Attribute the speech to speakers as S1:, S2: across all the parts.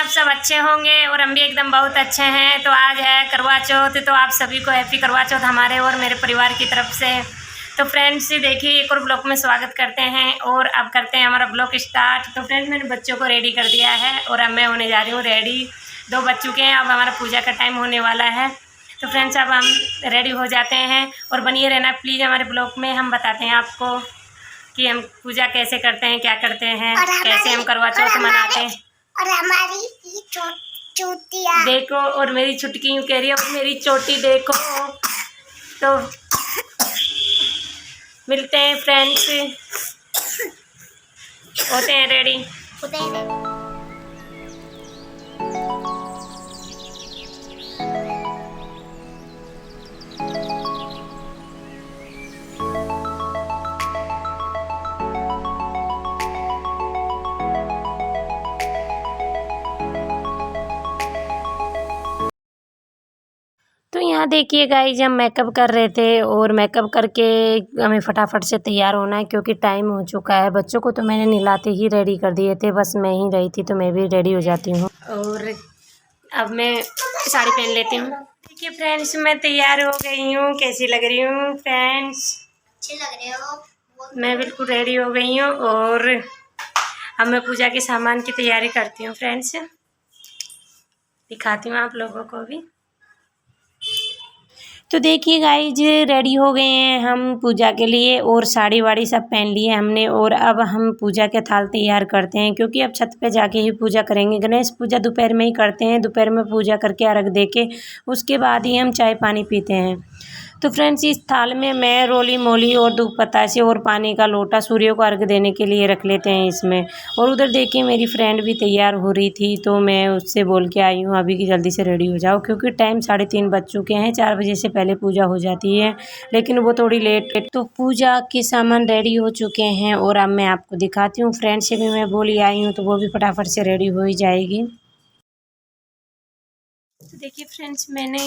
S1: सब अच्छे होंगे और हम भी एकदम बहुत अच्छे हैं। तो आज है करवा चौथ, तो आप सभी को हैप्पी करवा चौथ हमारे और मेरे परिवार की तरफ से। तो फ्रेंड्स देखिए एक और ब्लॉग में स्वागत करते हैं और अब करते हैं हमारा ब्लॉग स्टार्ट। तो फ्रेंड्स मैंने बच्चों को रेडी कर दिया है और अब मैं होने जा रही हूँ रेडी। 2 बज चुके हैं, अब हमारा पूजा का टाइम होने वाला है। तो फ्रेंड्स अब हम रेडी हो जाते हैं और बनिए रहना प्लीज़ हमारे ब्लॉग में। हम बताते हैं आपको कि हम पूजा कैसे करते हैं, क्या करते हैं, कैसे हम करवा चौथ मनाते हैं।
S2: और हमारी चोटियाँ
S1: देखो, और मेरी छुटकी यूँ कह रही है और मेरी चोटी देखो। तो मिलते हैं फ्रेंड्स, होते हैं रेडी। तो यहाँ देखिए गाइस, हम मेकअप कर रहे थे और मेकअप करके हमें फटाफट से तैयार होना है क्योंकि टाइम हो चुका है। बच्चों को तो मैंने नहलाते ही रेडी कर दिए थे, बस मैं ही रही थी तो मैं भी रेडी हो जाती हूँ। और अब मैं साड़ी पहन लेती हूँ। देखिए फ्रेंड्स, मैं तैयार हो गई हूँ। कैसी लग रही हूँ फ्रेंड्स?
S2: अच्छे लग रहे हो।
S1: मैं बिल्कुल रेडी हो गई हूँ और अब मैं पूजा के सामान की तैयारी करती हूँ फ्रेंड्स, दिखाती हूँ आप लोगों को भी। तो देखिए गाइज, रेडी हो गए हैं हम पूजा के लिए और साड़ी वाड़ी सब पहन लिए हमने। और अब हम पूजा के थाल तैयार करते हैं क्योंकि अब छत पे जाके ही पूजा करेंगे। गणेश पूजा दोपहर में ही करते हैं, दोपहर में पूजा करके अर्घ दे के उसके बाद ही हम चाय पानी पीते हैं। तो फ्रेंड्स, इस थाल में मैं रोली मोली और दूध बतासे और पानी का लोटा सूर्य को अर्घ देने के लिए रख लेते हैं इसमें। और उधर देखिए मेरी फ्रेंड भी तैयार हो रही थी तो मैं उससे बोल के आई हूँ अभी कि जल्दी से रेडी हो जाओ क्योंकि टाइम 3:30 बज चुके हैं। 4 बजे से पहले पूजा हो जाती है, लेकिन वो थोड़ी लेट। तो पूजा के सामान रेडी हो चुके हैं और अब मैं आपको दिखाती हूँ। फ्रेंड से भी मैं बोली आई हूँ तो वो भी फटाफट से रेडी हो ही जाएगी। तो देखिए फ्रेंड्स, मैंने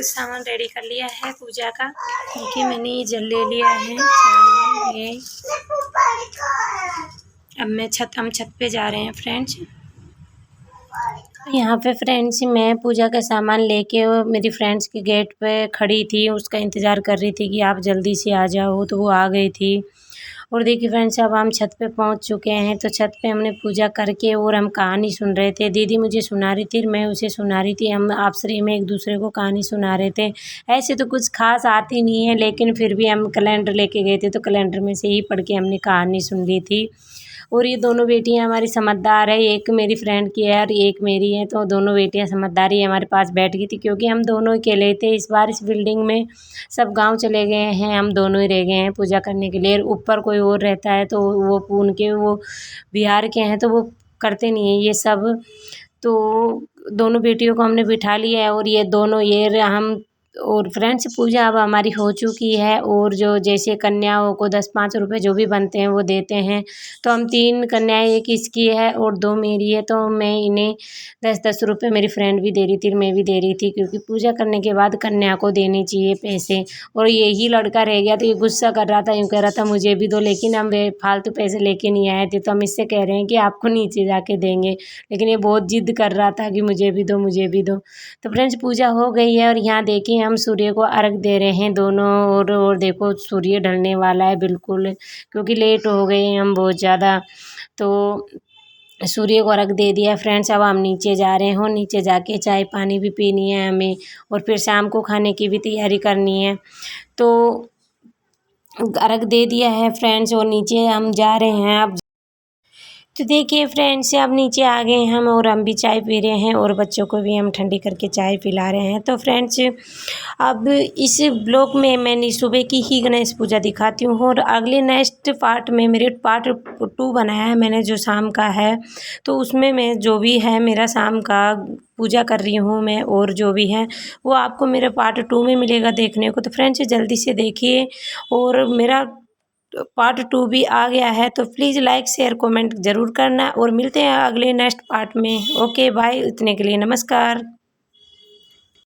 S1: सामान रेडी कर लिया है पूजा का। देखिए मैंने ये जल ले लिया है सामान ये। अब हम छत पे जा रहे हैं फ्रेंड्स। यहाँ पे फ्रेंड्स मैं पूजा का सामान लेके मेरी फ्रेंड्स के गेट पे खड़ी थी, उसका इंतज़ार कर रही थी कि आप जल्दी से आ जाओ, तो वो आ गई थी। और देखिए फ्रेंड्स, अब हम छत पे पहुँच चुके हैं। तो छत पे हमने पूजा करके और हम कहानी सुन रहे थे। दीदी मुझे सुना रही थी, मैं उसे सुना रही थी। हम आपसरी में एक दूसरे को कहानी सुना रहे थे। ऐसे तो कुछ खास आती नहीं है, लेकिन फिर भी हम कैलेंडर लेके गए थे तो कैलेंडर में से ही पढ़ के हमने कहानी सुन ली थी। और ये दोनों बेटियां हमारी समझदार है, एक मेरी फ्रेंड की है और एक मेरी है। तो दोनों बेटियां समझदारी हमारे पास बैठ गई थी क्योंकि हम दोनों अकेले थे इस बार। इस बिल्डिंग में सब गांव चले गए हैं, हम दोनों ही रह गए हैं पूजा करने के लिए। ऊपर कोई और रहता है तो वो उनके वो बिहार के हैं तो वो करते नहीं है ये सब। तो दोनों बेटियों को हमने बिठा लिया है और ये दोनों हम। और फ्रेंड्स, पूजा अब हमारी हो चुकी है और जो जैसे कन्याओं को 10-5 रुपये जो भी बनते हैं वो देते हैं। तो हम 3 कन्याएं, एक इसकी है और 2 मेरी है। तो मैं इन्हें 10-10 रुपये, मेरी फ्रेंड भी दे रही थी, मैं भी दे रही थी क्योंकि पूजा करने के बाद कन्या को देने चाहिए पैसे। और यही लड़का रह गया तो ये गुस्सा कर रहा था, यूँ कह रहा था मुझे भी दो, लेकिन हम फालतू पैसे लेके नहीं आए थे। तो हम इससे कह रहे हैं कि आपको नीचे जाके देंगे, लेकिन ये बहुत जिद कर रहा था कि मुझे भी दो, मुझे भी दो। तो फ्रेंड्स, पूजा हो गई है और यहाँ देखिए हम सूर्य को अर्घ दे रहे हैं दोनों। और देखो सूर्य ढलने वाला है बिल्कुल, क्योंकि लेट हो गए हैं हम बहुत ज़्यादा। तो सूर्य को अर्घ दे दिया फ्रेंड्स। अब हम नीचे जा रहे हैं, नीचे जाके चाय पानी भी पीनी है हमें और फिर शाम को खाने की भी तैयारी करनी है। तो अर्घ दे दिया है फ्रेंड्स और नीचे हम जा रहे हैं अब। तो देखिए फ्रेंड्स, अब नीचे आ गए हम और हम भी चाय पी रहे हैं और बच्चों को भी हम ठंडी करके चाय पिला रहे हैं। तो फ्रेंड्स, अब इस ब्लॉग में मैंने सुबह की ही गणेश पूजा दिखाती हूँ और अगले नेक्स्ट पार्ट में मेरे पार्ट 2 बनाया है मैंने जो शाम का है। तो उसमें मैं जो भी है मेरा शाम का पूजा कर रही हूँ मैं और जो भी है वो आपको मेरे पार्ट 2 में मिलेगा देखने को। तो फ्रेंड्स जल्दी से देखिए। और मेरा पार्ट 2 भी आ गया है, तो प्लीज़ लाइक शेयर कमेंट ज़रूर करना और मिलते हैं अगले नेक्स्ट पार्ट में। ओके बाय, इतने के लिए नमस्कार।